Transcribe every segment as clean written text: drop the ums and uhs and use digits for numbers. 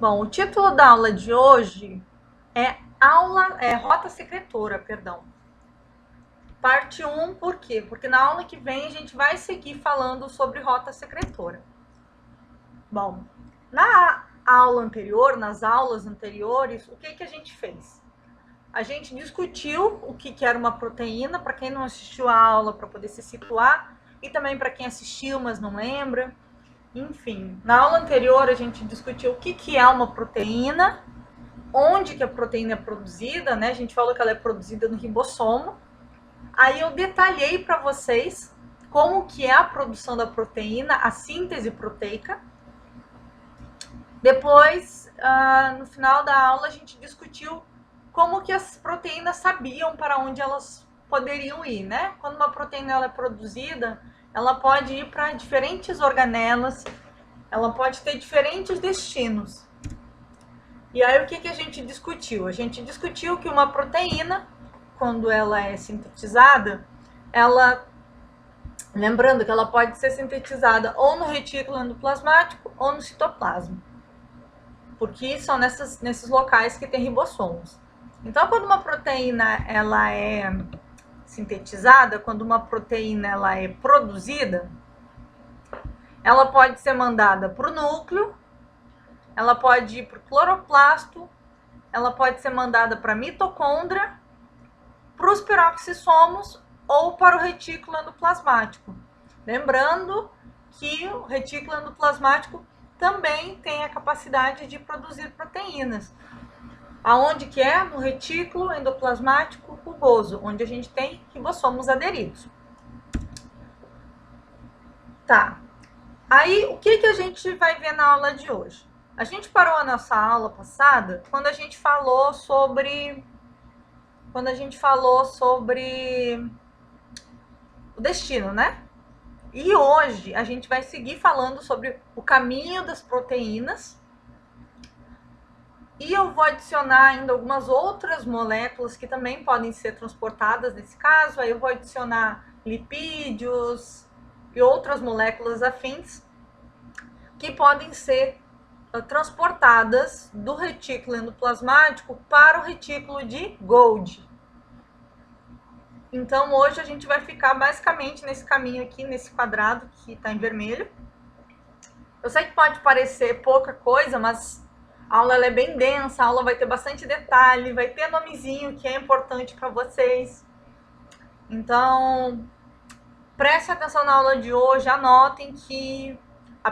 Bom, o título da aula de hoje é rota secretora, perdão. Parte 1, por quê? Porque na aula que vem a gente vai seguir falando sobre rota secretora. Bom, na aula anterior, nas aulas anteriores, o que a gente fez? A gente discutiu o que era uma proteína, para quem não assistiu a aula, para poder se situar, e também para quem assistiu, mas não lembra. Enfim, na aula anterior a gente discutiu o que é uma proteína, onde que a proteína é produzida, né? A gente falou que ela é produzida no ribossomo. Aí eu detalhei para vocês como que é a produção da proteína, a síntese proteica. Depois, no final da aula, a gente discutiu como que as proteínas sabiam para onde elas poderiam ir, né? Quando uma proteína ela é produzida, ela pode ir para diferentes organelas, ela pode ter diferentes destinos. E aí o que a gente discutiu? A gente discutiu que uma proteína, quando ela é sintetizada, lembrando que ela pode ser sintetizada ou no retículo endoplasmático ou no citoplasma, porque são nesses locais que tem ribossomos. Então, quando uma proteína ela é sintetizada, quando uma proteína ela é produzida, ela pode ser mandada para o núcleo, ela pode ir para o cloroplasto, ela pode ser mandada para a mitocôndria, para os peroxissomos ou para o retículo endoplasmático. Lembrando que o retículo endoplasmático também tem a capacidade de produzir proteínas. Aonde que é? No retículo endoplasmático rugoso, onde a gente tem ribossomos aderidos. Tá. Aí, o que a gente vai ver na aula de hoje? A gente parou a nossa aula passada quando a gente falou sobre o destino, né? E hoje a gente vai seguir falando sobre o caminho das proteínas. E eu vou adicionar ainda algumas outras moléculas que também podem ser transportadas nesse caso. Aí eu vou adicionar lipídios e outras moléculas afins que podem ser transportadas do retículo endoplasmático para o retículo de Golgi. Então, hoje a gente vai ficar basicamente nesse caminho aqui, nesse quadrado que está em vermelho. Eu sei que pode parecer pouca coisa, mas a aula é bem densa, a aula vai ter bastante detalhe, vai ter nomezinho que é importante para vocês. Então, preste atenção na aula de hoje, anotem que o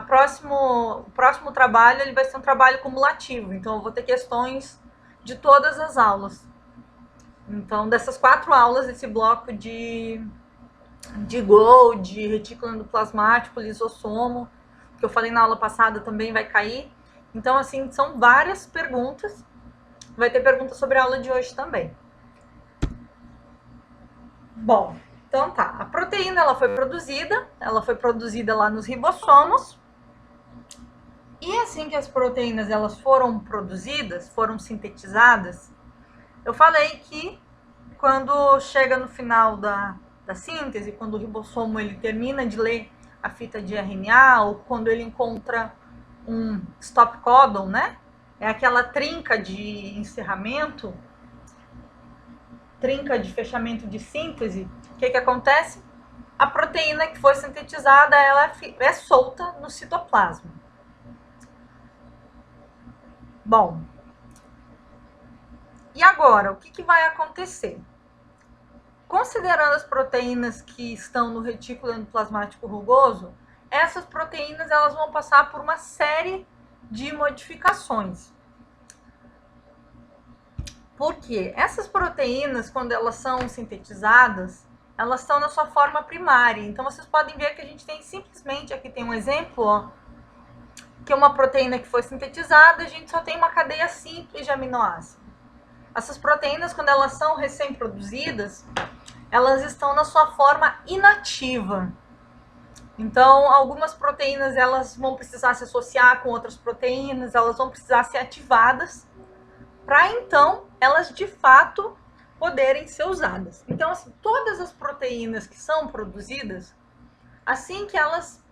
próximo trabalho ele vai ser um trabalho cumulativo, então eu vou ter questões de todas as aulas. Então, dessas 4 aulas, esse bloco de Golgi, retículo endoplasmático, lisossomo, que eu falei na aula passada, também vai cair. Então, assim, são várias perguntas. Vai ter perguntas sobre a aula de hoje também. Bom, então tá. A proteína, ela foi produzida lá nos ribossomos. E assim que as proteínas elas foram produzidas, foram sintetizadas, eu falei que quando chega no final da síntese, quando o ribossomo ele termina de ler a fita de RNA, ou quando ele encontra um stop codon, né? É aquela trinca de encerramento, trinca de fechamento de síntese. O que acontece? A proteína que foi sintetizada, ela é solta no citoplasma. Bom, e agora, o que vai acontecer? Considerando as proteínas que estão no retículo endoplasmático rugoso, essas proteínas elas vão passar por uma série de modificações. Por quê? Essas proteínas, quando elas são sintetizadas, elas estão na sua forma primária. Então, vocês podem ver que a gente tem simplesmente, aqui tem um exemplo, ó, que é uma proteína que foi sintetizada, a gente só tem uma cadeia simples de aminoácidos. Essas proteínas, quando elas são recém-produzidas, elas estão na sua forma inativa. Então, algumas proteínas elas vão precisar se associar com outras proteínas, elas vão precisar ser ativadas para então elas de fato poderem ser usadas. Então, assim, todas as proteínas que são produzidas, assim que elas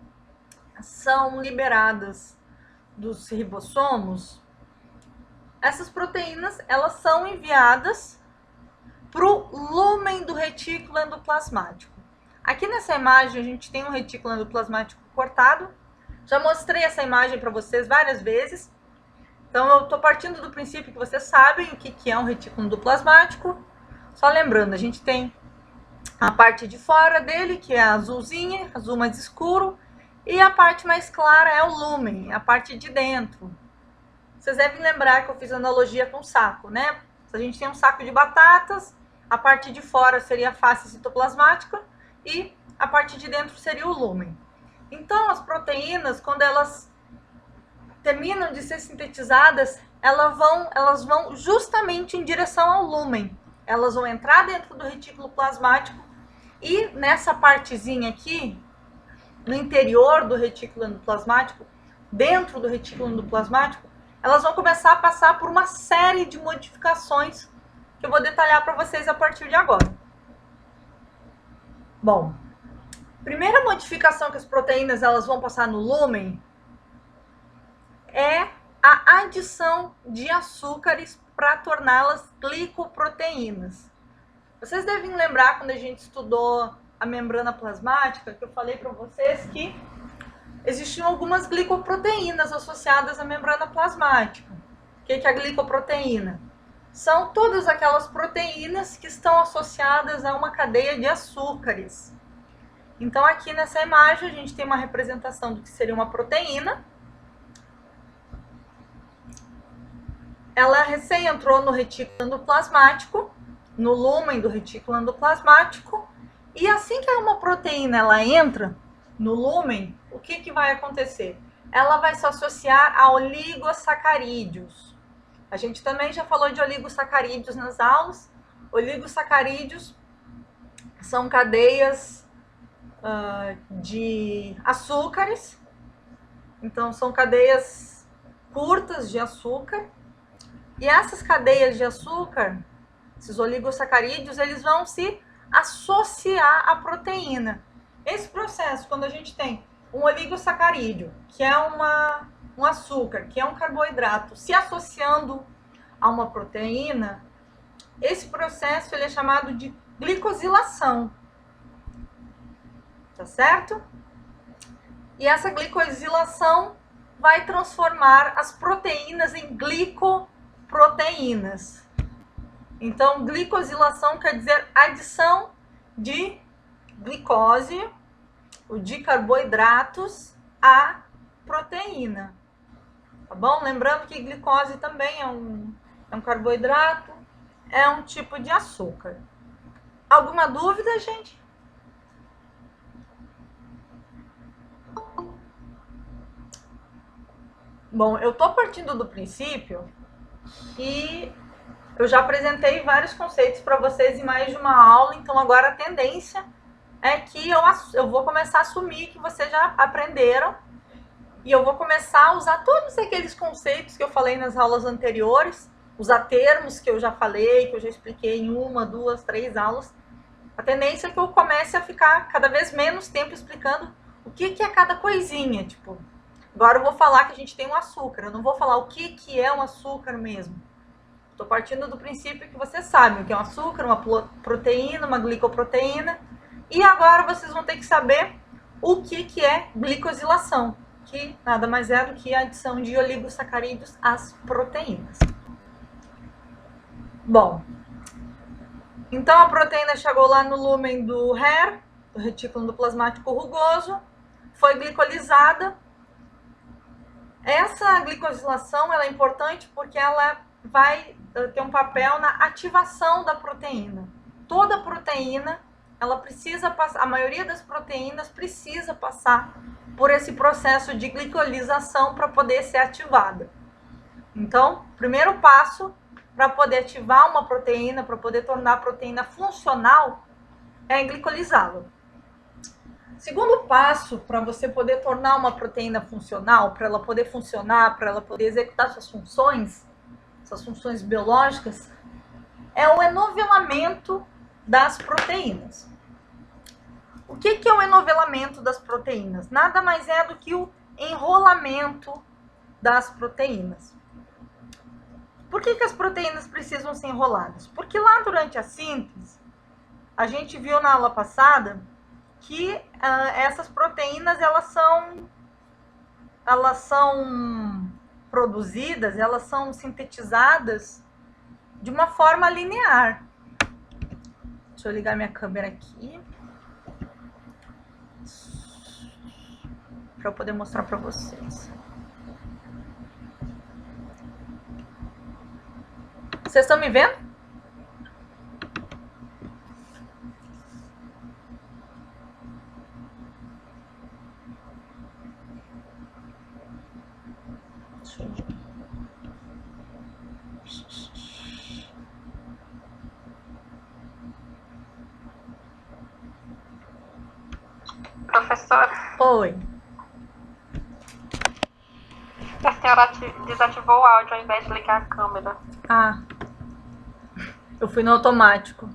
são liberadas dos ribossomos, essas proteínas, elas são enviadas para o lúmen do retículo endoplasmático. Aqui nessa imagem a gente tem um retículo endoplasmático cortado. Já mostrei essa imagem para vocês várias vezes. Então eu estou partindo do princípio que vocês sabem o que é um retículo endoplasmático. Só lembrando, a gente tem a parte de fora dele, que é azulzinha, azul mais escuro, e a parte mais clara é o lúmen, a parte de dentro. Vocês devem lembrar que eu fiz analogia com o saco, né? Se a gente tem um saco de batatas, a parte de fora seria a face citoplasmática e a parte de dentro seria o lúmen. Então, as proteínas, quando elas terminam de ser sintetizadas, elas vão justamente em direção ao lúmen. Elas vão entrar dentro do retículo plasmático e nessa partezinha aqui, no interior do retículo endoplasmático, dentro do retículo endoplasmático, elas vão começar a passar por uma série de modificações que eu vou detalhar para vocês a partir de agora. Bom, primeira modificação que as proteínas elas vão passar no lúmen é a adição de açúcares para torná-las glicoproteínas. Vocês devem lembrar quando a gente estudou a membrana plasmática, que eu falei para vocês que existiam algumas glicoproteínas associadas à membrana plasmática. O que é a glicoproteína? São todas aquelas proteínas que estão associadas a uma cadeia de açúcares. Então aqui nessa imagem a gente tem uma representação do que seria uma proteína. Ela recém entrou no retículo endoplasmático, no lúmen do retículo endoplasmático, e assim que uma proteína ela entra no lúmen, o que vai acontecer? Ela vai se associar a oligosacarídeos. A gente também já falou de oligosacarídeos nas aulas. Oligosacarídeos são cadeias de açúcares. Então, são cadeias curtas de açúcar. E essas cadeias de açúcar, esses oligosacarídeos, eles vão se associar à proteína. Esse processo, quando a gente tem um oligosacarídeo, que é um açúcar, que é um carboidrato, se associando a uma proteína, esse processo ele é chamado de glicosilação. Tá certo? E essa glicosilação vai transformar as proteínas em glicoproteínas. Então, glicosilação quer dizer adição de glicose, ou de carboidratos, à proteína. Tá bom? Lembrando que glicose também é um carboidrato, é um tipo de açúcar. Alguma dúvida, gente? Bom, eu tô partindo do princípio que eu já apresentei vários conceitos para vocês em mais de uma aula, então agora a tendência é que eu vou começar a assumir que vocês já aprenderam e eu vou começar a usar todos aqueles conceitos que eu falei nas aulas anteriores, usar termos que eu já falei, que eu já expliquei em 1, 2, 3 aulas. A tendência é que eu comece a ficar cada vez menos tempo explicando o que é cada coisinha, tipo, agora eu vou falar que a gente tem um açúcar, eu não vou falar o que é um açúcar mesmo. Estou partindo do princípio que vocês sabem o que é um açúcar, uma proteína, uma glicoproteína. E agora vocês vão ter que saber o que é glicosilação, que nada mais é do que a adição de oligosacarídeos às proteínas. Bom, então a proteína chegou lá no lúmen do HER, do retículo endoplasmático rugoso, foi glicolizada. Essa glicosilação ela é importante porque ela vai ter um papel na ativação da proteína. Toda proteína, ela precisa passar, a maioria das proteínas precisa passar por esse processo de glicolização para poder ser ativada. Então, o primeiro passo para poder ativar uma proteína, para poder tornar a proteína funcional, é glicolizá-la. Segundo passo para você poder tornar uma proteína funcional, para ela poder funcionar, para ela poder executar suas funções biológicas, é o enovelamento das proteínas. O que é o enovelamento das proteínas? Nada mais é do que o enrolamento das proteínas. Por que as proteínas precisam ser enroladas? Porque lá durante a síntese, a gente viu na aula passada que essas proteínas elas são produzidas, elas são sintetizadas de uma forma linear. Deixa eu ligar minha câmera aqui para eu poder mostrar para vocês. Vocês estão me vendo? Professora. Oi. A senhora desativou o áudio ao invés de ligar a câmera. Ah, eu fui no automático.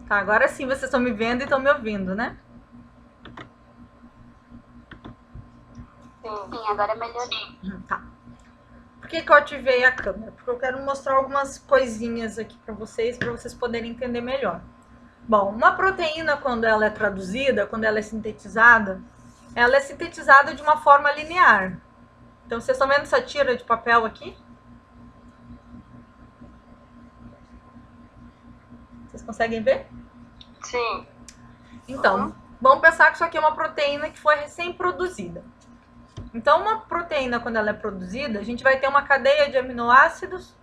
Tá, agora sim vocês estão me vendo e estão me ouvindo, né? Sim, agora é melhor. Tá. Por que eu ativei a câmera? Porque eu quero mostrar algumas coisinhas aqui para vocês poderem entender melhor. Bom, uma proteína, quando ela é traduzida, quando ela é sintetizada de uma forma linear. Então, vocês estão vendo essa tira de papel aqui? Vocês conseguem ver? Sim. Então, vamos pensar que isso aqui é uma proteína que foi recém-produzida. Então, uma proteína, quando ela é produzida, a gente vai ter uma cadeia de aminoácidos.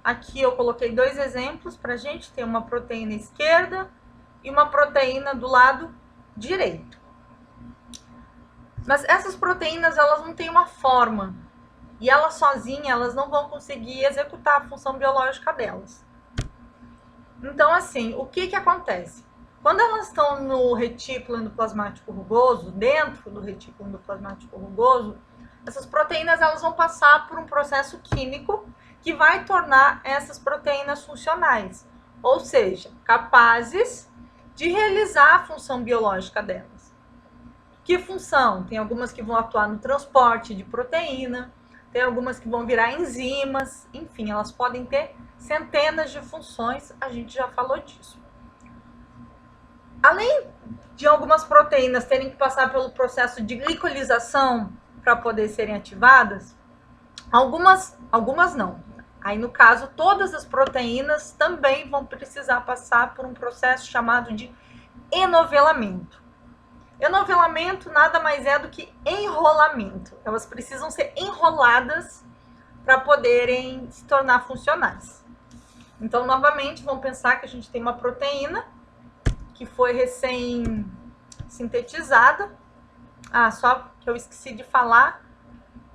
Aqui eu coloquei 2 exemplos para a gente ter uma proteína esquerda e uma proteína do lado direito. Mas essas proteínas, elas não têm uma forma. E elas sozinhas, elas não vão conseguir executar a função biológica delas. Então, assim, o que acontece? Quando elas estão no retículo endoplasmático rugoso, dentro do retículo endoplasmático rugoso, essas proteínas elas vão passar por um processo químico que vai tornar essas proteínas funcionais, ou seja, capazes de realizar a função biológica delas. Que função? Tem algumas que vão atuar no transporte de proteína, tem algumas que vão virar enzimas, enfim, elas podem ter centenas de funções, a gente já falou disso. Além de algumas proteínas terem que passar pelo processo de glicolização para poder serem ativadas, algumas não. Aí, no caso, todas as proteínas também vão precisar passar por um processo chamado de enovelamento. Enovelamento nada mais é do que enrolamento. Elas precisam ser enroladas para poderem se tornar funcionais. Então, novamente, vamos pensar que a gente tem uma proteína que foi recém-sintetizada. Ah, só que eu esqueci de falar.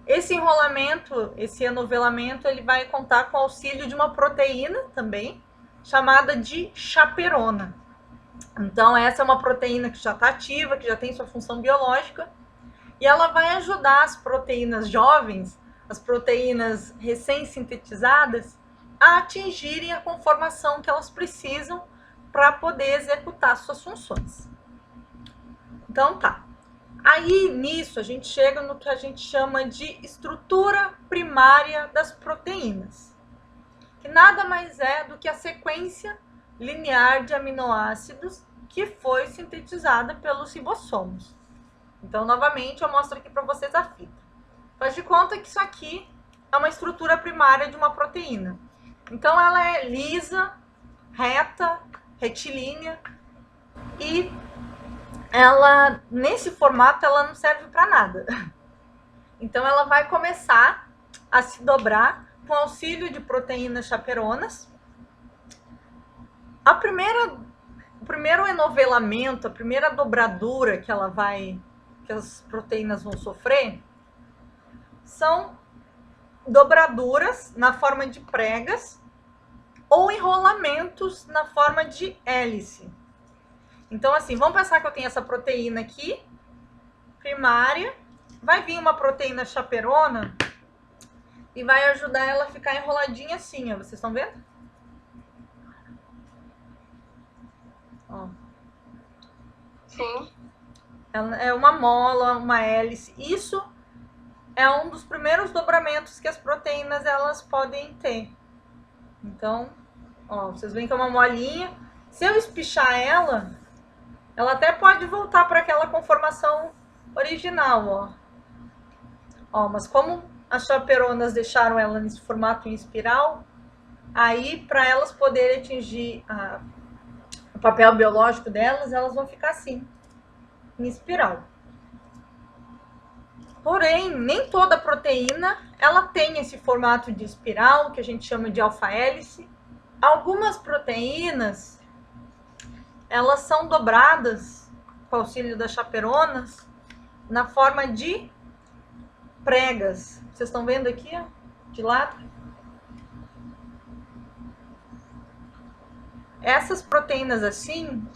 Esse enrolamento, esse enovelamento, ele vai contar com o auxílio de uma proteína também, chamada de chaperona. Então, essa é uma proteína que já está ativa, que já tem sua função biológica, e ela vai ajudar as proteínas jovens, as proteínas recém-sintetizadas, a atingirem a conformação que elas precisam para poder executar suas funções. Então, tá. Aí, nisso, a gente chega no que a gente chama de estrutura primária das proteínas, que nada mais é do que a sequência linear de aminoácidos que foi sintetizada pelos ribossomos. Então, novamente, eu mostro aqui para vocês a fita. Faz de conta que isso aqui é uma estrutura primária de uma proteína. Então, ela é lisa, reta, retilínea e ela, nesse formato, ela não serve para nada. Então, ela vai começar a se dobrar com auxílio de proteínas chaperonas. O primeiro enovelamento, a primeira dobradura que as proteínas vão sofrer, são dobraduras na forma de pregas ou enrolamentos na forma de hélice. Então, assim, vamos pensar que eu tenho essa proteína aqui, primária, vai vir uma proteína chaperona e vai ajudar ela a ficar enroladinha assim, ó. Vocês estão vendo? Ó. Sim. Ela é uma mola, uma hélice. Isso é um dos primeiros dobramentos que as proteínas elas podem ter. Então, ó, vocês veem que é uma molinha. Se eu espichar ela até pode voltar para aquela conformação original, ó. Ó, mas como as chaperonas deixaram ela nesse formato em espiral, aí para elas poderem atingir o papel biológico delas, elas vão ficar assim, em espiral. Porém, nem toda proteína ela tem esse formato de espiral, que a gente chama de alfa-hélice. Algumas proteínas, elas são dobradas, com o auxílio das chaperonas, na forma de pregas. Vocês estão vendo aqui, ó, de lado? Essas proteínas assim,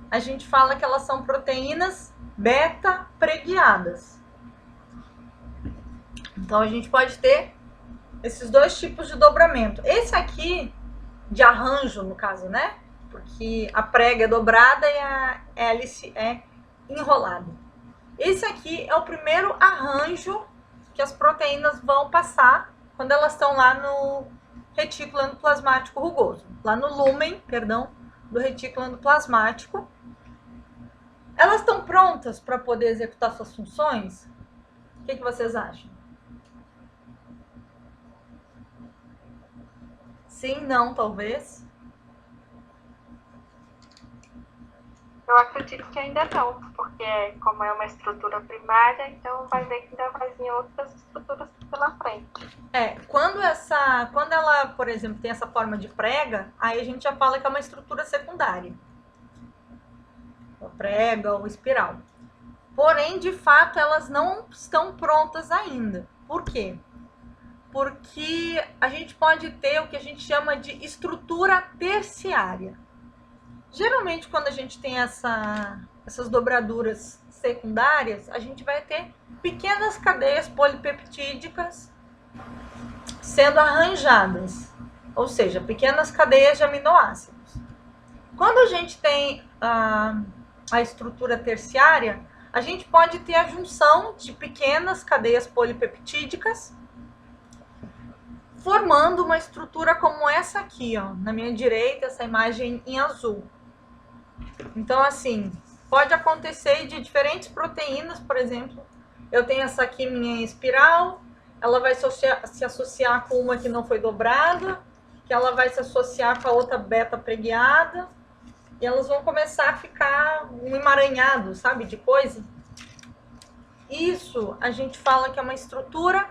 a gente fala que elas são proteínas beta-preguiadas. Então, a gente pode ter esses dois tipos de dobramento. Esse aqui, de arranjo, no caso, né? Porque a prega é dobrada e a hélice é enrolada. Esse aqui é o primeiro arranjo que as proteínas vão passar quando elas estão lá no retículo endoplasmático rugoso, lá no lúmen, perdão, do retículo endoplasmático. Elas estão prontas para poder executar suas funções? O que vocês acham? Sim, não, talvez? Eu acredito que ainda não, porque como é uma estrutura primária, então vai ver que ainda vai vir outras estruturas pela frente. Quando ela, por exemplo, tem essa forma de prega, aí a gente já fala que é uma estrutura secundária. Ou prega ou espiral. Porém, de fato, elas não estão prontas ainda. Por quê? Porque a gente pode ter o que a gente chama de estrutura terciária. Geralmente, quando a gente tem essas dobraduras secundárias, a gente vai ter pequenas cadeias polipeptídicas sendo arranjadas, ou seja, pequenas cadeias de aminoácidos. Quando a gente tem a estrutura terciária, a gente pode ter a junção de pequenas cadeias polipeptídicas formando uma estrutura como essa aqui, ó, na minha direita, essa imagem em azul. Então, assim, pode acontecer de diferentes proteínas, por exemplo, eu tenho essa aqui minha espiral, ela vai se associar com uma que não foi dobrada, que ela vai se associar com a outra beta preguiada, e elas vão começar a ficar um emaranhado, sabe, de coisa. Isso a gente fala que é uma estrutura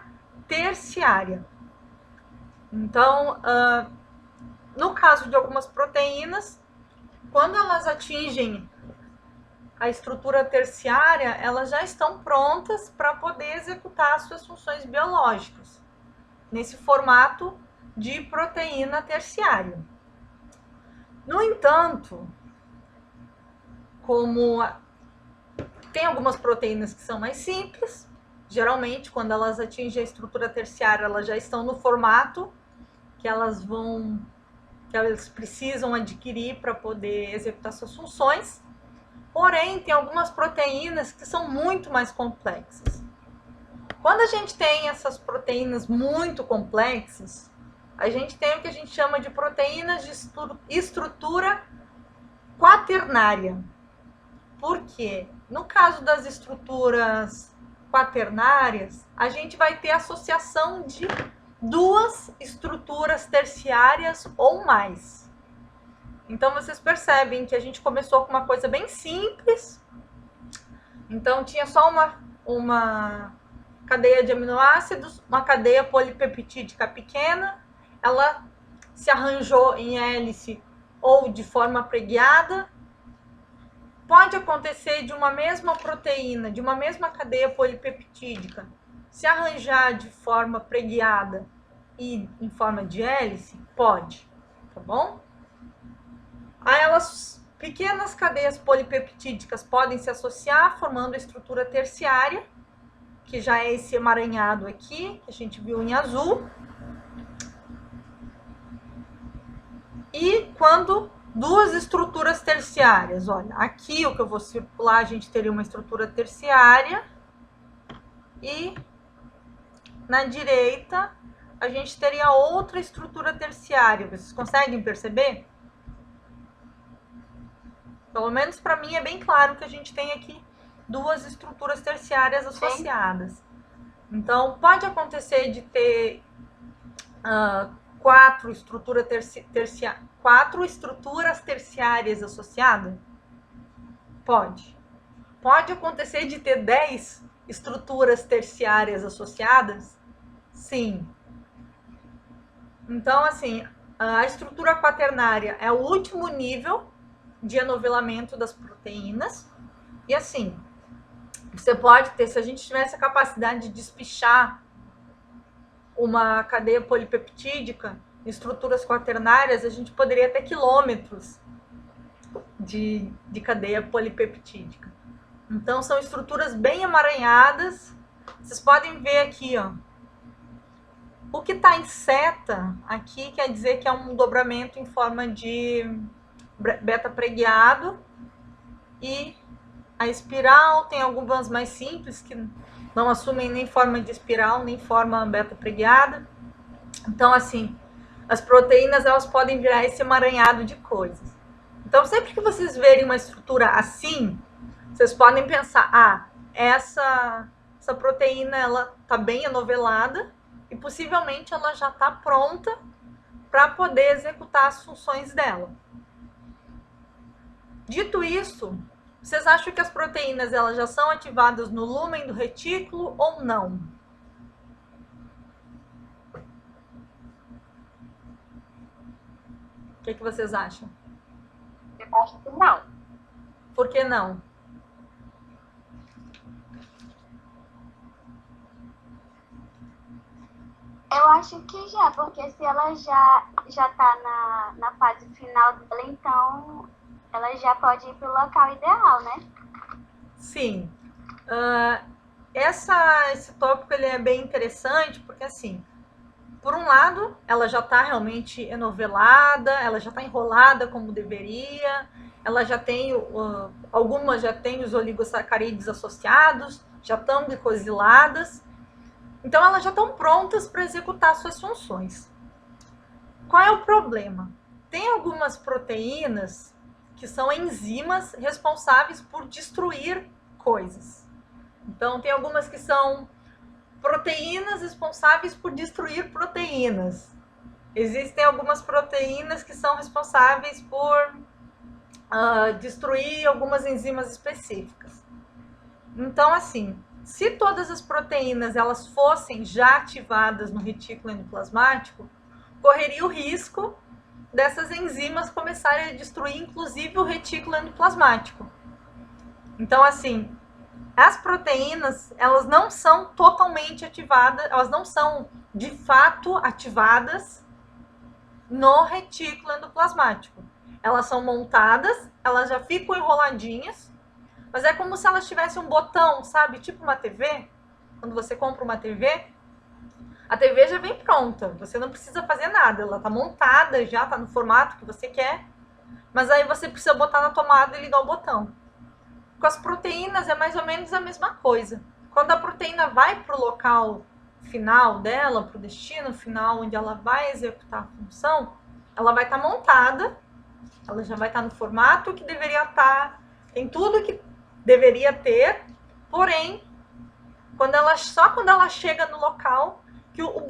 terciária. Então, no caso de algumas proteínas, quando elas atingem a estrutura terciária, elas já estão prontas para poder executar as suas funções biológicas, nesse formato de proteína terciária. No entanto, como tem algumas proteínas que são mais simples, geralmente quando elas atingem a estrutura terciária, elas já estão no formato que elas precisam adquirir para poder executar suas funções. Porém, tem algumas proteínas que são muito mais complexas. Quando a gente tem essas proteínas muito complexas, a gente tem o que a gente chama de proteínas de estrutura quaternária. Por quê? No caso das estruturas quaternárias, a gente vai ter associação de duas estruturas terciárias ou mais. Então, vocês percebem que a gente começou com uma coisa bem simples. Então, tinha só uma cadeia de aminoácidos, uma cadeia polipeptídica pequena. Ela se arranjou em hélice ou de forma preguiada. Pode acontecer de uma mesma proteína, de uma mesma cadeia polipeptídica, se arranjar de forma preguiada e em forma de hélice? Pode, tá bom? Aí pequenas cadeias polipeptídicas podem se associar, formando a estrutura terciária, que já é esse emaranhado aqui, que a gente viu em azul. E quando duas estruturas terciárias, olha, aqui o que eu vou circular, a gente teria uma estrutura terciária. e na direita a gente teria outra estrutura terciária. Vocês conseguem perceber? Pelo menos para mim é bem claro que a gente tem aqui duas estruturas terciárias associadas. Então, pode acontecer de ter quatro estruturas terciárias associadas? Pode. Pode acontecer de ter 10 estruturas terciárias associadas? Sim. Então, assim, a estrutura quaternária é o último nível de anovelamento das proteínas. E assim, você pode ter, se a gente tivesse a capacidade de despichar uma cadeia polipeptídica em estruturas quaternárias, a gente poderia ter quilômetros de cadeia polipeptídica. Então, são estruturas bem emaranhadas. Vocês podem ver aqui, ó. O que está em seta aqui quer dizer que é um dobramento em forma de beta preguiado. E a espiral tem algumas mais simples que não assumem nem forma de espiral, nem forma beta preguiada. Então, assim, as proteínas elas podem virar esse emaranhado de coisas. Então, sempre que vocês verem uma estrutura assim, vocês podem pensar, essa proteína ela está bem anovelada e possivelmente ela já está pronta para poder executar as funções dela. Dito isso, vocês acham que as proteínas elas já são ativadas no lúmen do retículo ou não? O que vocês acham? Eu acho que não. Por que não? Eu acho que já, porque se ela já tá na fase final dela, então ela já pode ir para o local ideal, né? Sim. Esse tópico ele é bem interessante, porque assim, por um lado, ela já está realmente enovelada, ela já está enrolada como deveria, ela já tem, algumas já têm os oligosacarídeos associados, já estão glicosiladas, então elas já estão prontas para executar suas funções. Qual é o problema? Tem algumas proteínas que são enzimas responsáveis por destruir coisas. Então, tem algumas que são proteínas responsáveis por destruir proteínas. Existem algumas proteínas que são responsáveis por destruir algumas enzimas específicas. Então, assim, se todas as proteínas elas fossem já ativadas no retículo endoplasmático, correria o risco dessas enzimas começarem a destruir, inclusive, o retículo endoplasmático. Então, assim, as proteínas, elas não são totalmente ativadas, elas não são, de fato, ativadas no retículo endoplasmático. Elas são montadas, elas já ficam enroladinhas, mas é como se elas tivessem um botão, sabe? Tipo uma TV. Quando você compra uma TV, a TV já vem pronta, você não precisa fazer nada, ela está montada, já está no formato que você quer, mas aí você precisa botar na tomada e ligar o botão. Com as proteínas é mais ou menos a mesma coisa. Quando a proteína vai para o local final dela, para o destino final, onde ela vai executar a função, ela vai estar montada, ela já vai estar no formato que deveria estar, tem tudo que deveria ter, porém, só quando ela chega no local, que o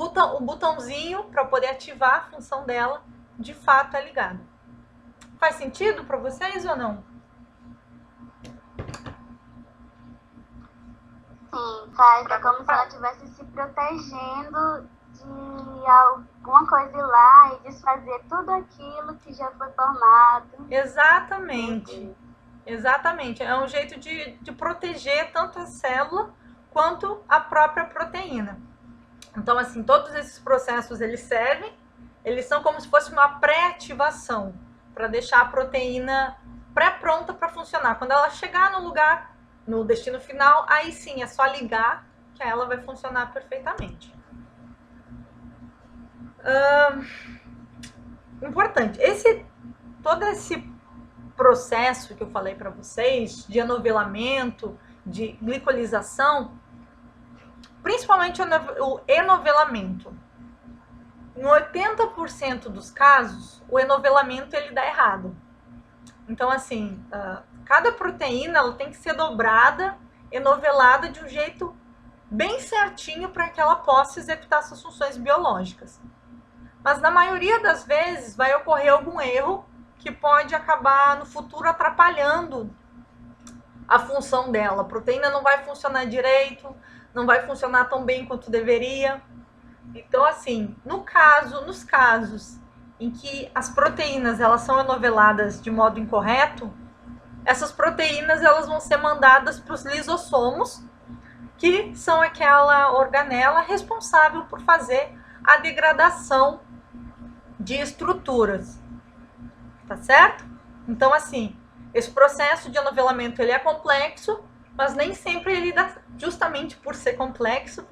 botãozinho para poder ativar a função dela, de fato é ligado. Faz sentido para vocês ou não? Sim, faz. É como se ela estivesse se protegendo de alguma coisa ir lá e desfazer tudo aquilo que já foi formado. Exatamente. Exatamente. É um jeito de proteger tanto a célula quanto a própria proteína. Então, assim, todos esses processos, eles são como se fosse uma pré-ativação, para deixar a proteína pré-pronta para funcionar. Quando ela chegar no lugar, no destino final, aí sim, é só ligar que ela vai funcionar perfeitamente. Importante, todo esse processo que eu falei para vocês, de anovelamento, de glicolização, principalmente o enovelamento. Em 80% dos casos, o enovelamento ele dá errado. Então, assim, cada proteína ela tem que ser dobrada, enovelada de um jeito bem certinho para que ela possa executar suas funções biológicas. Mas na maioria das vezes vai ocorrer algum erro que pode acabar no futuro atrapalhando a função dela. A proteína não vai funcionar direito, não vai funcionar tão bem quanto deveria. Então, assim, nos casos em que as proteínas elas são enoveladas de modo incorreto, essas proteínas elas vão ser mandadas para os lisossomos, que são aquela organela responsável por fazer a degradação de estruturas, tá certo? Então, assim, esse processo de enovelamento ele é complexo, mas nem sempre ele dá, justamente por ser complexo,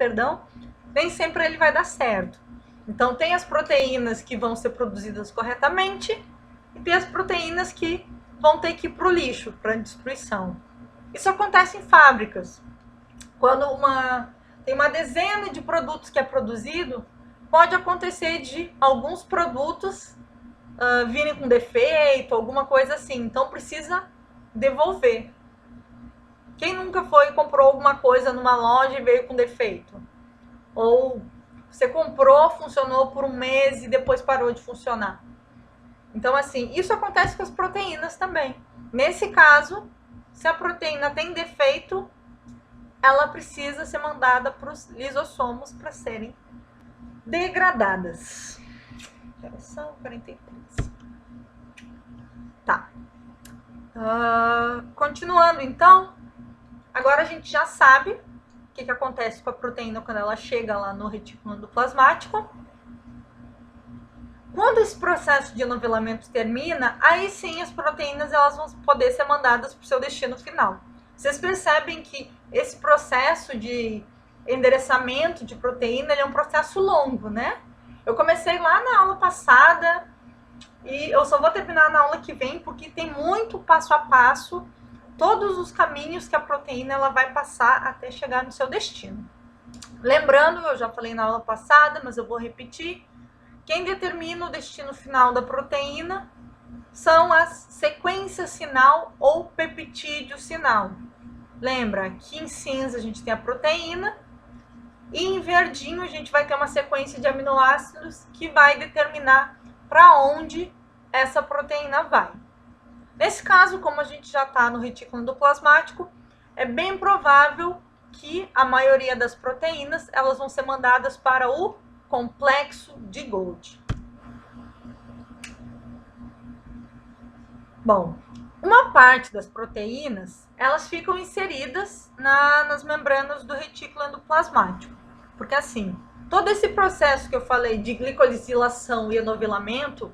nem sempre ele vai dar certo. Então, tem as proteínas que vão ser produzidas corretamente e tem as proteínas que vão ter que ir para o lixo, para destruição. Isso acontece em fábricas. Quando tem uma dezena de produtos que é produzido, pode acontecer de alguns produtos virem com defeito, alguma coisa assim. Então, precisa devolver. Quem nunca foi e comprou alguma coisa numa loja e veio com defeito? Ou você comprou, funcionou por um mês e depois parou de funcionar. Então, assim, isso acontece com as proteínas também. Nesse caso, se a proteína tem defeito, ela precisa ser mandada para os lisossomos para serem degradadas. São 43. Tá. Continuando, então. Agora a gente já sabe o que acontece com a proteína quando ela chega lá no retículo endoplasmático. Quando esse processo de enovelamento termina, aí sim as proteínas elas vão poder ser mandadas para o seu destino final. Vocês percebem que esse processo de endereçamento de proteína ele é um processo longo, né? Eu comecei lá na aula passada e eu só vou terminar na aula que vem porque tem muito passo a passo, todos os caminhos que a proteína ela vai passar até chegar no seu destino. Lembrando, eu já falei na aula passada, mas eu vou repetir, quem determina o destino final da proteína são as sequências sinal ou peptídeo sinal. Lembra, aqui em cinza a gente tem a proteína e em verdinho a gente vai ter uma sequência de aminoácidos que vai determinar para onde essa proteína vai. Nesse caso, como a gente já está no retículo endoplasmático, é bem provável que a maioria das proteínas elas vão ser mandadas para o complexo de Golgi. Bom, uma parte das proteínas, elas ficam inseridas nas membranas do retículo endoplasmático. Porque assim, todo esse processo que eu falei de glicosilação e enovelamento,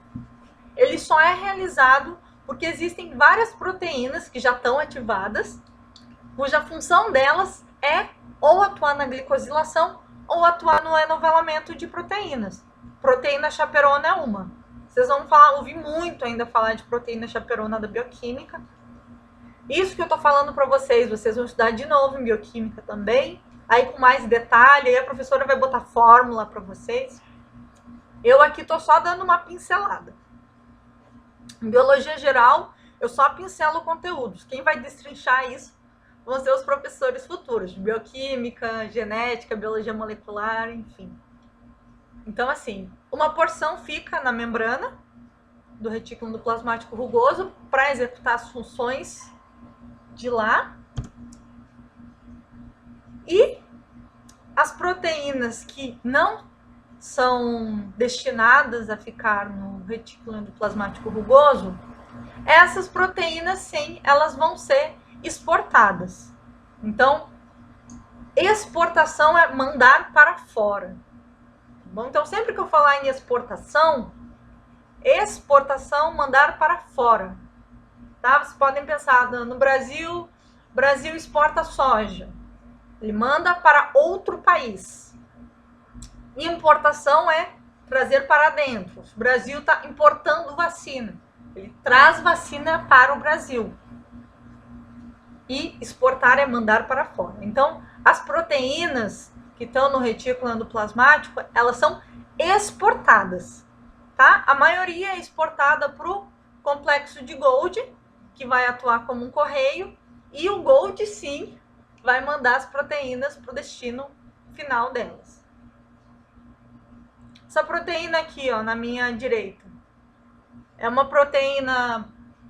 ele só é realizado porque existem várias proteínas que já estão ativadas, cuja função delas é ou atuar na glicosilação ou atuar no enovelamento de proteínas. Proteína chaperona é uma. Vocês vão ouvir muito ainda falar de proteína chaperona da bioquímica. Isso que eu tô falando para vocês vão estudar de novo em bioquímica também, aí com mais detalhe, aí a professora vai botar fórmula para vocês. Eu aqui tô só dando uma pincelada. Em biologia geral, eu só pincelo conteúdos. Quem vai destrinchar isso vão ser os professores futuros, de bioquímica, genética, biologia molecular, enfim. Então, assim, uma porção fica na membrana do retículo endoplasmático rugoso para executar as funções de lá. E as proteínas que não são destinadas a ficar no retículo endoplasmático rugoso, essas proteínas, sim, elas vão ser exportadas. Então, exportação é mandar para fora. Bom, então, sempre que eu falar em exportação, mandar para fora. Tá? Vocês podem pensar, no Brasil, o Brasil exporta soja. Ele manda para outro país. Importação é trazer para dentro. O Brasil está importando vacina. Ele traz vacina para o Brasil. E exportar é mandar para fora. Então, as proteínas que estão no retículo endoplasmático, elas são exportadas, tá? A maioria é exportada para o complexo de Golgi, que vai atuar como um correio, e o Golgi, sim, vai mandar as proteínas para o destino final delas. Essa proteína aqui, ó, na minha direita, é uma proteína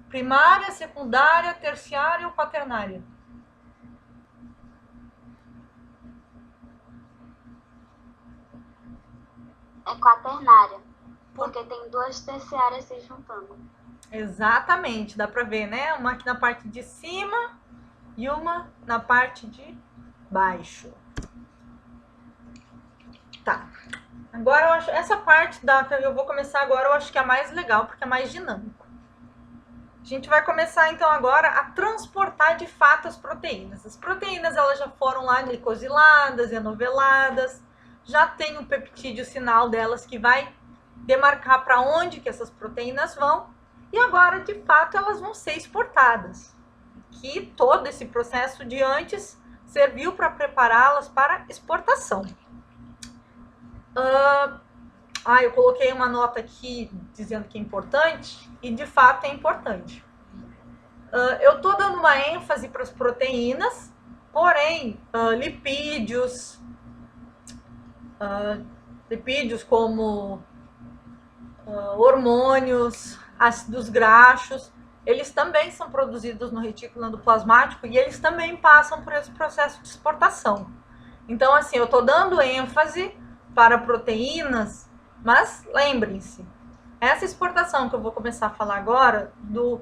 primária, secundária, terciária ou quaternária? É quaternária, porque tem duas terciárias se juntando. Exatamente, dá pra ver, né? Uma aqui na parte de cima e uma na parte de baixo. Tá. Agora, eu acho, essa parte que eu vou começar agora, eu acho que é a mais legal, porque é mais dinâmico. A gente vai começar, então, agora a transportar, de fato, as proteínas. As proteínas, elas já foram lá glicosiladas, enoveladas, já tem um peptídeo sinal delas que vai demarcar para onde que essas proteínas vão, e agora, de fato, elas vão ser exportadas. Que todo esse processo de antes serviu para prepará-las para exportação. Eu coloquei uma nota aqui dizendo que é importante, e de fato é importante. Eu estou dando uma ênfase para as proteínas, porém, lipídios como hormônios, ácidos graxos, eles também são produzidos no retículo endoplasmático e eles também passam por esse processo de exportação. Então, assim, eu estou dando ênfase para proteínas, mas lembrem-se, essa exportação que eu vou começar a falar agora, do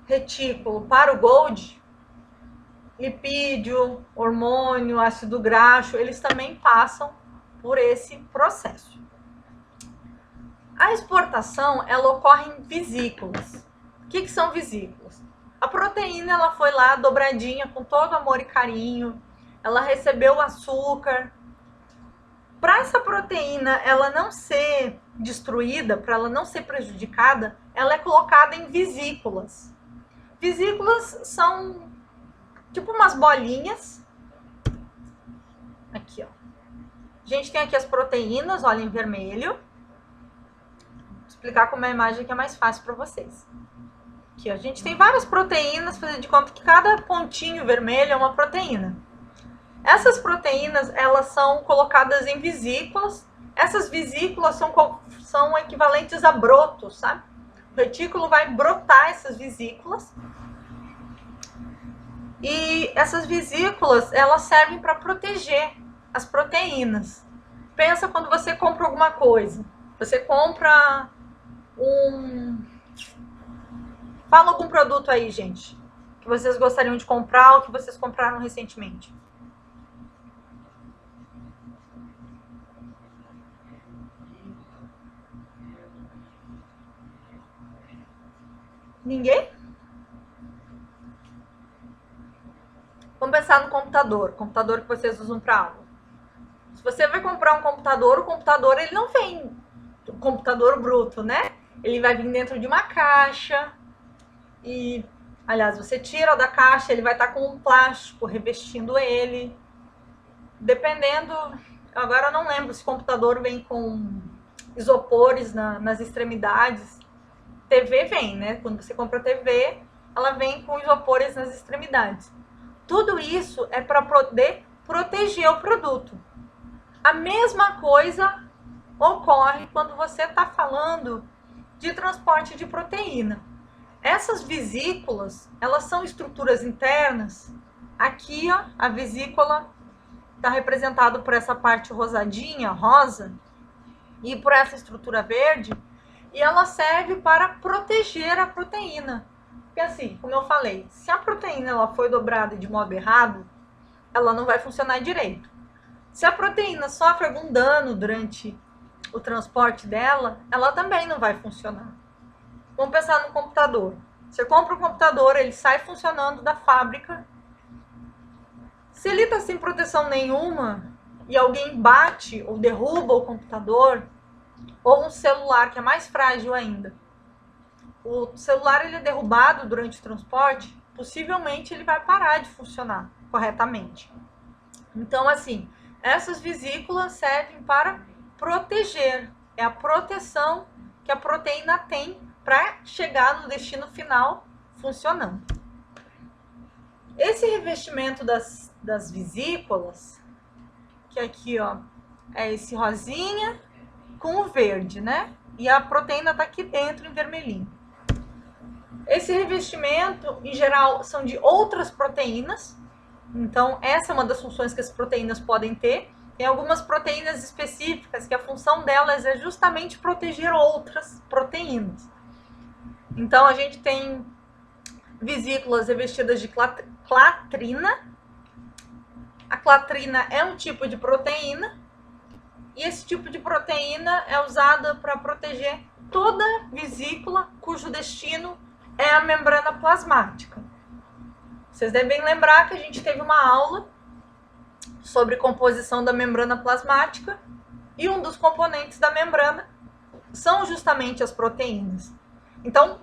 retículo para o Golgi, lipídio, hormônio, ácido graxo, eles também passam por esse processo. A exportação, ela ocorre em vesículas. O que são vesículas? A proteína, ela foi lá dobradinha com todo amor e carinho, ela recebeu açúcar. Para essa proteína ela não ser destruída, para ela não ser prejudicada, ela é colocada em vesículas. Vesículas são tipo umas bolinhas. Aqui, ó. A gente tem aqui as proteínas, olha, em vermelho. Vou explicar com uma imagem que é mais fácil para vocês. Aqui, ó, a gente tem várias proteínas, fazer de conta que cada pontinho vermelho é uma proteína. Essas proteínas, elas são colocadas em vesículas. Essas vesículas são equivalentes a brotos, sabe? O retículo vai brotar essas vesículas. E essas vesículas, elas servem para proteger as proteínas. Pensa quando você compra alguma coisa. Você compra Fala algum produto aí, gente, que vocês gostariam de comprar ou que vocês compraram recentemente. Ninguém? Vamos pensar no computador que vocês usam para aula. Se você vai comprar um computador, o computador ele não vem um computador bruto, né? Ele vai vir dentro de uma caixa e, aliás, você tira da caixa, ele vai estar com um plástico revestindo ele. Dependendo, agora eu não lembro se o computador vem com isopores nas extremidades. TV vem, né? Quando você compra TV, ela vem com isopores nas extremidades. Tudo isso é para poder proteger o produto. A mesma coisa ocorre quando você está falando de transporte de proteína. Essas vesículas, elas são estruturas internas. Aqui, ó, a vesícula está representada por essa parte rosadinha, rosa, e por essa estrutura verde, e ela serve para proteger a proteína. Porque assim, como eu falei, se a proteína ela foi dobrada de modo errado, ela não vai funcionar direito. Se a proteína sofre algum dano durante o transporte dela, ela também não vai funcionar. Vamos pensar no computador. Você compra um computador, ele sai funcionando da fábrica. Se ele está sem proteção nenhuma e alguém bate ou derruba o computador, ou um celular que é mais frágil ainda, o celular ele é derrubado durante o transporte, possivelmente ele vai parar de funcionar corretamente. Então, assim, essas vesículas servem para proteger. É a proteção que a proteína tem para chegar no destino final funcionando. Esse revestimento das vesículas, que aqui, ó, é esse rosinha com o verde, né? E a proteína tá aqui dentro em vermelhinho. Esse revestimento, em geral, são de outras proteínas. Então, essa é uma das funções que as proteínas podem ter. Tem algumas proteínas específicas que a função delas é justamente proteger outras proteínas. Então, a gente tem vesículas revestidas de clatrina. A clatrina é um tipo de proteína. E esse tipo de proteína é usada para proteger toda vesícula cujo destino é a membrana plasmática. Vocês devem lembrar que a gente teve uma aula sobre composição da membrana plasmática e um dos componentes da membrana são justamente as proteínas. Então,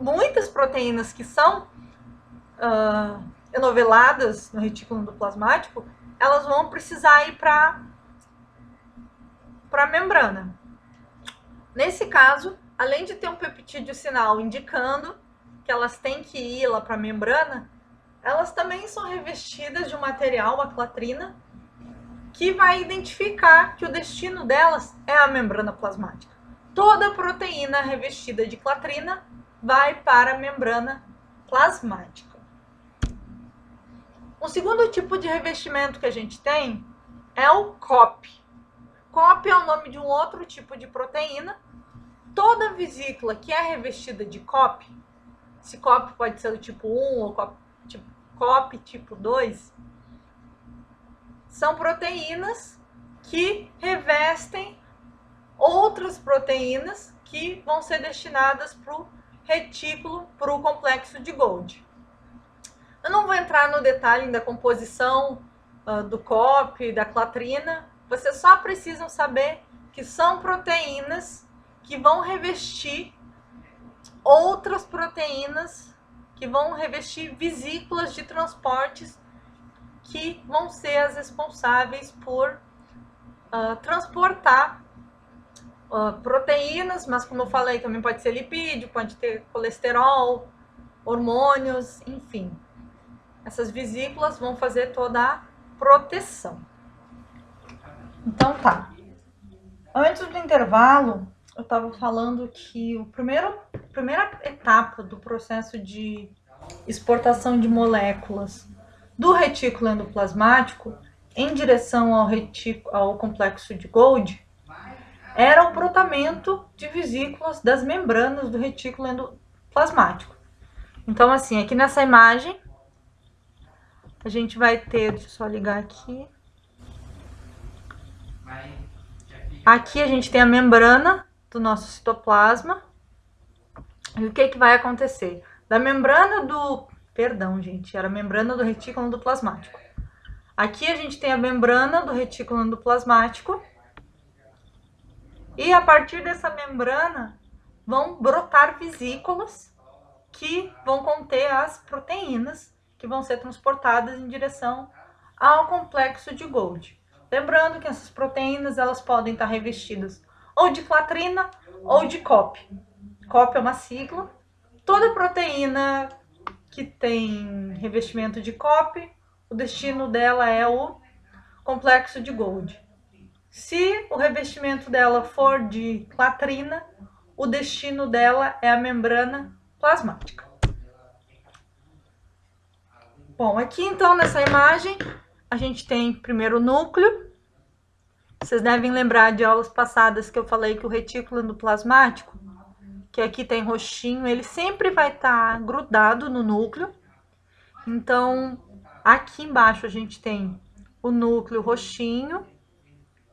muitas proteínas que são enoveladas no retículo endoplasmático, elas vão precisar ir para a membrana. Nesse caso, além de ter um peptídeo sinal indicando que elas têm que ir lá para a membrana, elas também são revestidas de um material, a clatrina, que vai identificar que o destino delas é a membrana plasmática. Toda proteína revestida de clatrina vai para a membrana plasmática. Um segundo tipo de revestimento que a gente tem é o COP. COP é o nome de um outro tipo de proteína. Toda vesícula que é revestida de COP, esse COP pode ser do tipo 1 ou COP tipo 2, são proteínas que revestem outras proteínas que vão ser destinadas para o retículo, para o complexo de Golgi. Eu não vou entrar no detalhe da composição do COP, da clatrina, vocês só precisam saber que são proteínas que vão revestir outras proteínas, que vão revestir vesículas de transportes que vão ser as responsáveis por transportar proteínas, mas como eu falei, também pode ser lipídio, pode ter colesterol, hormônios, enfim. Essas vesículas vão fazer toda a proteção. Então tá. Antes do intervalo, eu estava falando que a primeira etapa do processo de exportação de moléculas do retículo endoplasmático em direção ao complexo de Golgi era o brotamento de vesículas das membranas do retículo endoplasmático. Então, assim, aqui nessa imagem, a gente vai ter, deixa eu só ligar aqui. Aqui a gente tem a membrana do nosso citoplasma. E o que vai acontecer? Da membrana do... Perdão, gente, era a membrana do retículo endoplasmático. Aqui a gente tem a membrana do retículo endoplasmático. E a partir dessa membrana vão brotar vesículas que vão conter as proteínas que vão ser transportadas em direção ao complexo de Golgi. Lembrando que essas proteínas elas podem estar revestidas ou de clatrina ou de COP. COP é uma sigla. Toda proteína que tem revestimento de COP, o destino dela é o complexo de Golgi. Se o revestimento dela for de clatrina, o destino dela é a membrana plasmática. Bom, aqui então nessa imagem a gente tem primeiro o núcleo. Vocês devem lembrar de aulas passadas que eu falei que o retículo endoplasmático, que aqui tem roxinho, ele sempre vai estar grudado no núcleo. Então, aqui embaixo a gente tem o núcleo roxinho,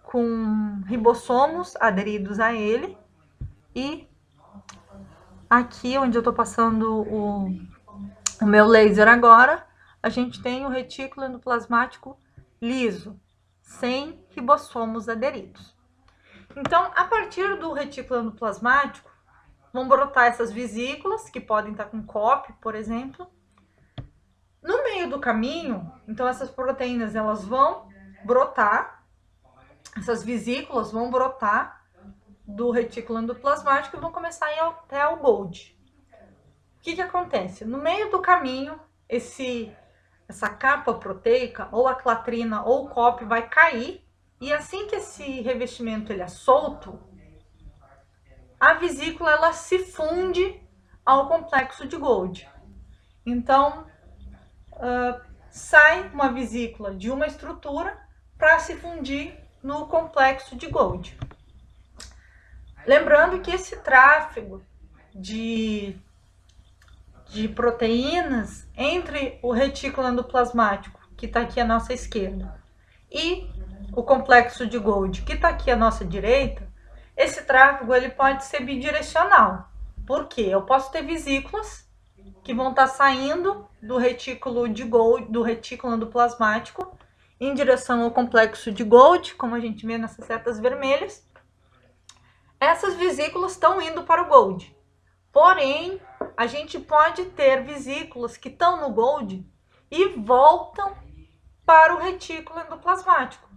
com ribossomos aderidos a ele. E aqui, onde eu estou passando o meu laser agora, a gente tem o retículo endoplasmático liso, sem ribossomos aderidos. Então, a partir do retículo endoplasmático, vão brotar essas vesículas, que podem estar com COP, por exemplo. No meio do caminho, então essas proteínas elas vão brotar essas vesículas vão brotar do retículo endoplasmático e vão começar a ir até o Golgi. O que acontece? No meio do caminho, essa capa proteica, ou a clatrina ou o COP vai cair, e assim que esse revestimento ele é solto, a vesícula ela se funde ao complexo de Golgi. Então, sai uma vesícula de uma estrutura para se fundir no complexo de Golgi. Lembrando que esse tráfego de proteínas entre o retículo endoplasmático, que está aqui à nossa esquerda, e o complexo de Golgi, que está aqui à nossa direita, esse tráfego ele pode ser bidirecional. Por quê? Eu posso ter vesículas que vão estar saindo do retículo de Golgi, do retículo endoplasmático, em direção ao complexo de Golgi, como a gente vê nessas setas vermelhas. Essas vesículas estão indo para o Golgi. Porém, a gente pode ter vesículas que estão no Golgi e voltam para o retículo endoplasmático.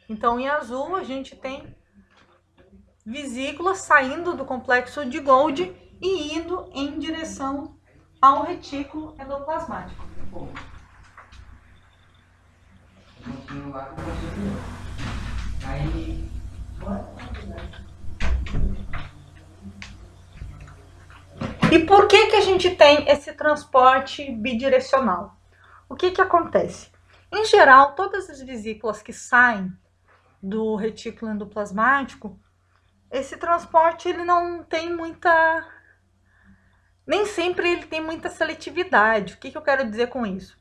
Então, em azul, a gente tem vesículas saindo do complexo de Golgi e indo em direção ao retículo endoplasmático. E por que a gente tem esse transporte bidirecional? O que acontece? Em geral, todas as vesículas que saem do retículo endoplasmático, esse transporte ele não tem muita... Nem sempre ele tem muita seletividade. O que eu quero dizer com isso?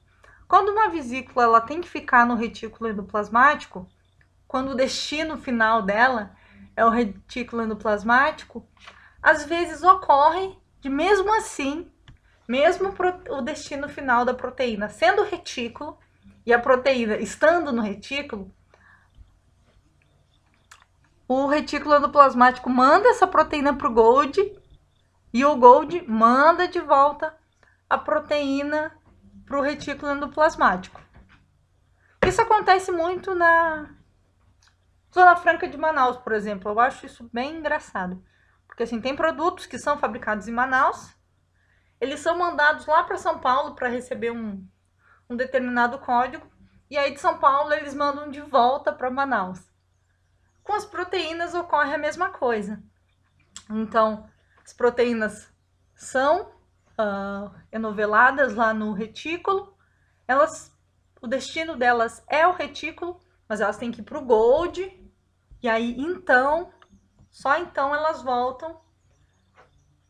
Quando uma vesícula ela tem que ficar no retículo endoplasmático, quando o destino final dela é o retículo endoplasmático, às vezes ocorre de mesmo assim, mesmo o destino final da proteína sendo retículo e a proteína estando no retículo, o retículo endoplasmático manda essa proteína para o Golgi e o Golgi manda de volta a proteína para o retículo endoplasmático. Isso acontece muito na Zona Franca de Manaus, por exemplo. Eu acho isso bem engraçado. Porque assim, tem produtos que são fabricados em Manaus, eles são mandados lá para São Paulo para receber um determinado código, e aí de São Paulo eles mandam de volta para Manaus. Com as proteínas ocorre a mesma coisa. Então, as proteínas são enoveladas lá no retículo, o destino delas é o retículo, mas elas têm que ir para o Golgi, e aí então... Só então elas voltam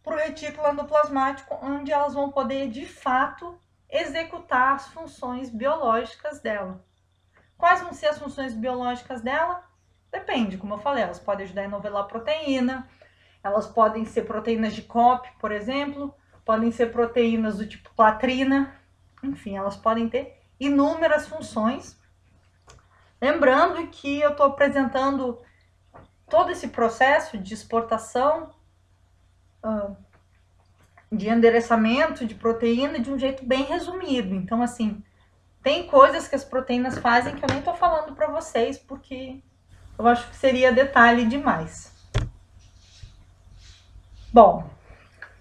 para o retículo endoplasmático, onde elas vão poder, de fato, executar as funções biológicas dela. Quais vão ser as funções biológicas dela? Depende, como eu falei, elas podem ajudar a enovelar a proteína, elas podem ser proteínas de COP, por exemplo, podem ser proteínas do tipo clatrina, enfim, elas podem ter inúmeras funções. Lembrando que eu estou apresentando todo esse processo de exportação, de endereçamento de proteína de um jeito bem resumido. Então, assim, tem coisas que as proteínas fazem que eu nem tô falando para vocês, porque eu acho que seria detalhe demais. Bom,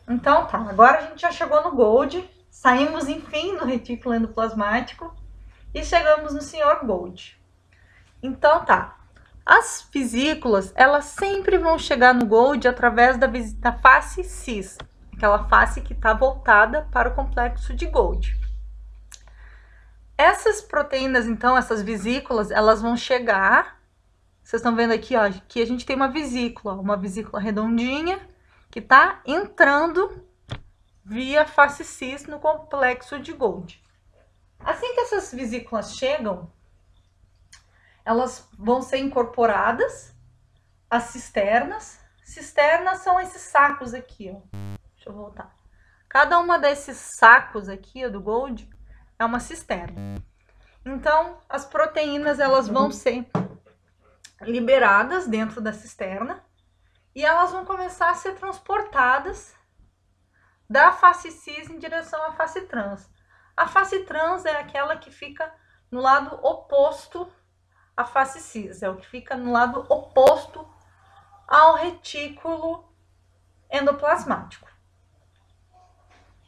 então tá. Agora a gente já chegou no Golgi, saímos, enfim, do retículo endoplasmático e chegamos no Sr. Golgi. Então tá. As vesículas, elas sempre vão chegar no Golgi através da face cis, aquela face que está voltada para o complexo de Golgi. Essas proteínas, então, essas vesículas, elas vão chegar, vocês estão vendo aqui, ó, que a gente tem uma vesícula redondinha, que está entrando via face cis no complexo de Golgi. Assim que essas vesículas chegam, elas vão ser incorporadas às cisternas. Cisternas são esses sacos aqui, ó. Deixa eu voltar. Cada uma desses sacos aqui, ó, do Golgi, é uma cisterna. Então, as proteínas, elas vão ser liberadas dentro da cisterna e elas vão começar a ser transportadas da face cis em direção à face trans. A face trans é aquela que fica no lado oposto a face cis, é o que fica no lado oposto ao retículo endoplasmático.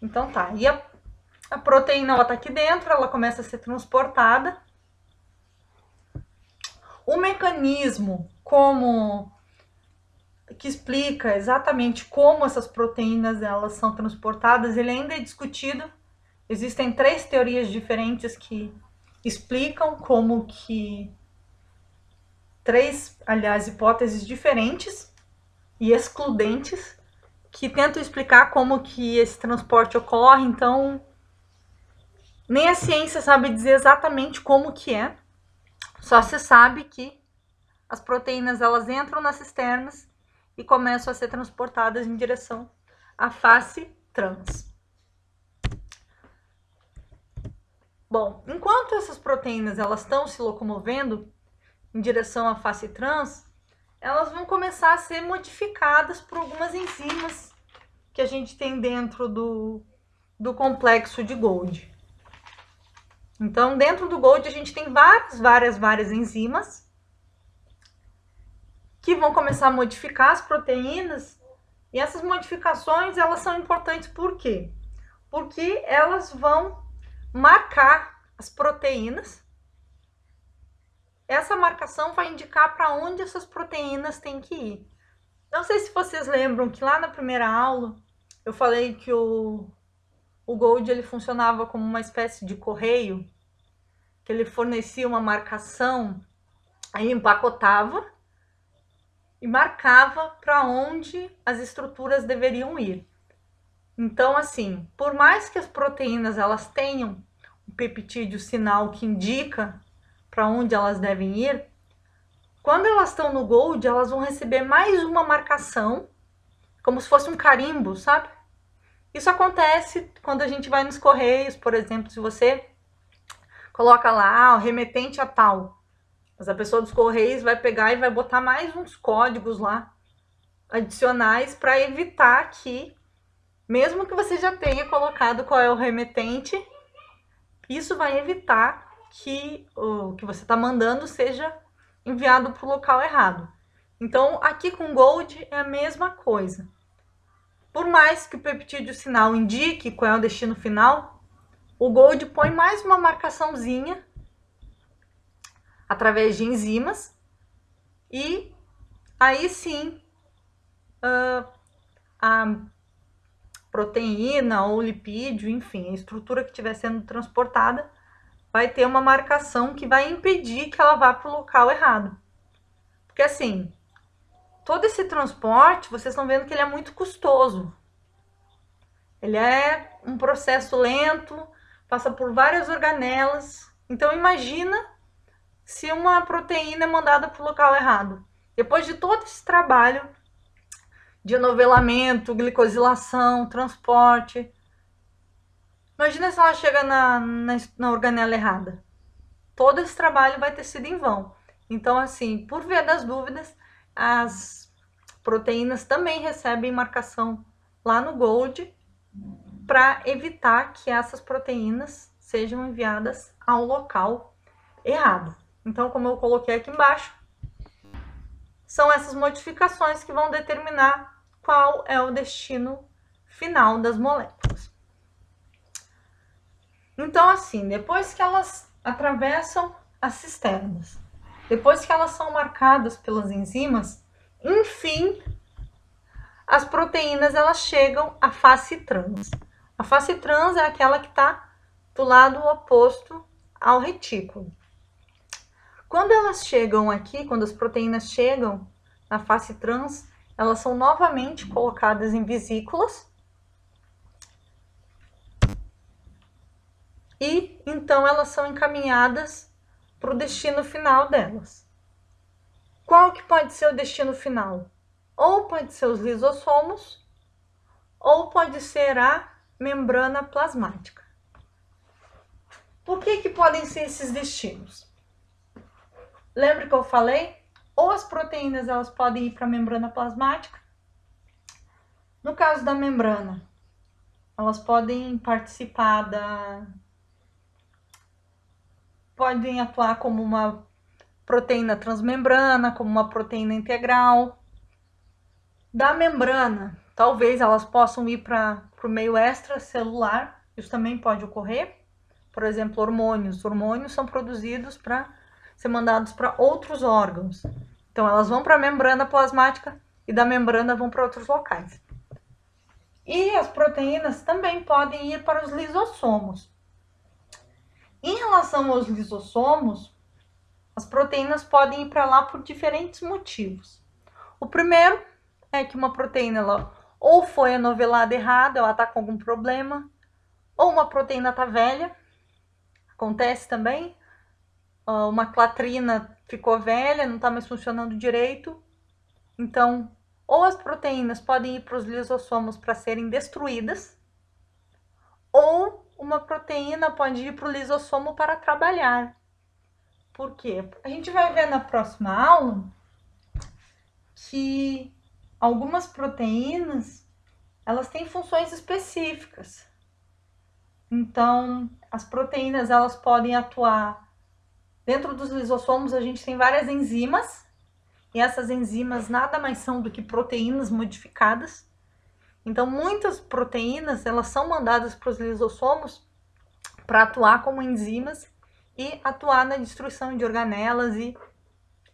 Então tá, e a proteína ela tá aqui dentro, ela começa a ser transportada. O mecanismo que explica exatamente como essas proteínas elas são transportadas, ele ainda é discutido. Existem 3 teorias diferentes que explicam como que 3, aliás, hipóteses diferentes e excludentes que tentam explicar como que esse transporte ocorre. Então, nem a ciência sabe dizer exatamente como que é. Só se sabe que as proteínas elas entram nas cisternas e começam a ser transportadas em direção à face trans. Bom, enquanto essas proteínas elas estão se locomovendo em direção à face trans, elas vão começar a ser modificadas por algumas enzimas que a gente tem dentro do complexo de Golgi. Então, dentro do Golgi a gente tem várias enzimas que vão começar a modificar as proteínas, e essas modificações elas são importantes por quê? Porque elas vão marcar as proteínas. Essa marcação vai indicar para onde essas proteínas têm que ir. Não sei se vocês lembram que lá na primeira aula eu falei que o Golgi ele funcionava como uma espécie de correio, que ele fornecia uma marcação, aí empacotava e marcava para onde as estruturas deveriam ir. Então, assim, por mais que as proteínas elas tenham um peptídeo sinal que indica para onde elas devem ir, quando elas estão no Golgi, elas vão receber mais uma marcação, como se fosse um carimbo, sabe? Isso acontece quando a gente vai nos correios, por exemplo, se você coloca lá, o remetente a tal, mas a pessoa dos correios vai pegar e vai botar mais uns códigos lá adicionais para evitar que, mesmo que você já tenha colocado qual é o remetente, isso vai evitar que o que você está mandando seja enviado para o local errado. Então, aqui com Golgi é a mesma coisa. Por mais que o peptídeo sinal indique qual é o destino final, o Golgi põe mais uma marcaçãozinha através de enzimas, e aí sim a proteína ou lipídio, enfim, a estrutura que estiver sendo transportada vai ter uma marcação que vai impedir que ela vá para o local errado. Porque assim, todo esse transporte, vocês estão vendo que ele é muito custoso. Ele é um processo lento, passa por várias organelas. Então imagina se uma proteína é mandada para o local errado. Depois de todo esse trabalho de enovelamento, glicosilação, transporte, imagina se ela chega na organela errada. Todo esse trabalho vai ter sido em vão. Então, assim, por via das dúvidas, as proteínas também recebem marcação lá no Golgi para evitar que essas proteínas sejam enviadas ao local errado. Então, como eu coloquei aqui embaixo, são essas modificações que vão determinar qual é o destino final das moléculas. Então, assim, depois que elas atravessam as cisternas, depois que elas são marcadas pelas enzimas, enfim, as proteínas elas chegam à face trans. A face trans é aquela que está do lado oposto ao retículo. Quando elas chegam aqui, quando as proteínas chegam na face trans, elas são novamente colocadas em vesículas. E então elas são encaminhadas para o destino final delas. Qual que pode ser o destino final? Ou pode ser os lisossomos, ou pode ser a membrana plasmática. Por que podem ser esses destinos? Lembra que eu falei? Ou as proteínas elas podem ir para a membrana plasmática. No caso da membrana, elas podem participar podem atuar como uma proteína transmembrana, como uma proteína integral. Da membrana, talvez elas possam ir para o meio extracelular, isso também pode ocorrer. Por exemplo, hormônios. Hormônios são produzidos para ser mandados para outros órgãos. Então, elas vão para a membrana plasmática e da membrana vão para outros locais. E as proteínas também podem ir para os lisossomos. Em relação aos lisossomos, as proteínas podem ir para lá por diferentes motivos. O primeiro é que uma proteína ela ou foi anovelada errada, ela está com algum problema, ou uma proteína está velha, acontece também, uma clatrina ficou velha, não está mais funcionando direito. Então, ou as proteínas podem ir para os lisossomos para serem destruídas, ou uma proteína pode ir para o lisossomo para trabalhar. Por quê? A gente vai ver na próxima aula que algumas proteínas, elas têm funções específicas. Então, as proteínas, elas podem atuar dentro dos lisossomos. A gente tem várias enzimas, e essas enzimas nada mais são do que proteínas modificadas. Então, muitas proteínas, elas são mandadas para os lisossomos para atuar como enzimas e atuar na destruição de organelas e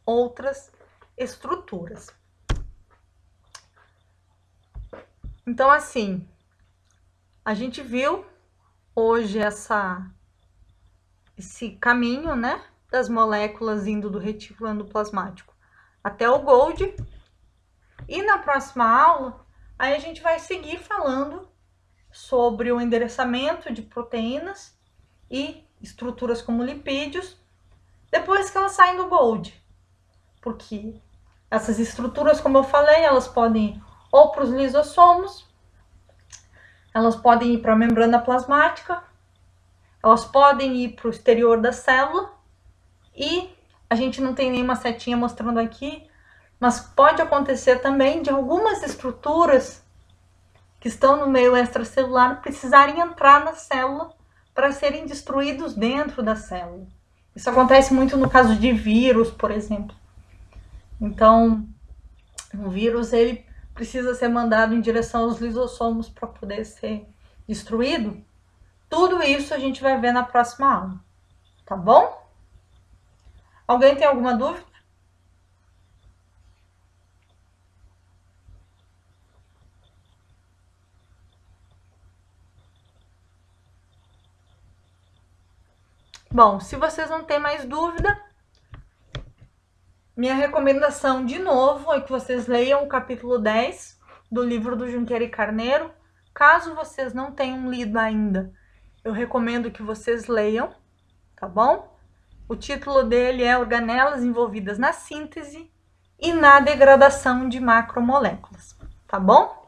outras estruturas. Então, assim, a gente viu hoje esse caminho, né, das moléculas indo do retículo endoplasmático até o Golgi. E na próxima aula, aí a gente vai seguir falando sobre o endereçamento de proteínas e estruturas como lipídios, depois que elas saem do Golgi. Porque essas estruturas, como eu falei, elas podem ir ou para os lisossomos, elas podem ir para a membrana plasmática, elas podem ir para o exterior da célula, e a gente não tem nenhuma setinha mostrando aqui, mas pode acontecer também de algumas estruturas que estão no meio extracelular precisarem entrar na célula para serem destruídos dentro da célula. Isso acontece muito no caso de vírus, por exemplo. Então, o vírus, ele precisa ser mandado em direção aos lisossomos para poder ser destruído. Tudo isso a gente vai ver na próxima aula, tá bom? Alguém tem alguma dúvida? Bom, se vocês não têm mais dúvida, minha recomendação, de novo, é que vocês leiam o capítulo 10 do livro do Junqueira e Carneiro. Caso vocês não tenham lido ainda, eu recomendo que vocês leiam, tá bom? O título dele é Organelas envolvidas na síntese e na degradação de macromoléculas, tá bom?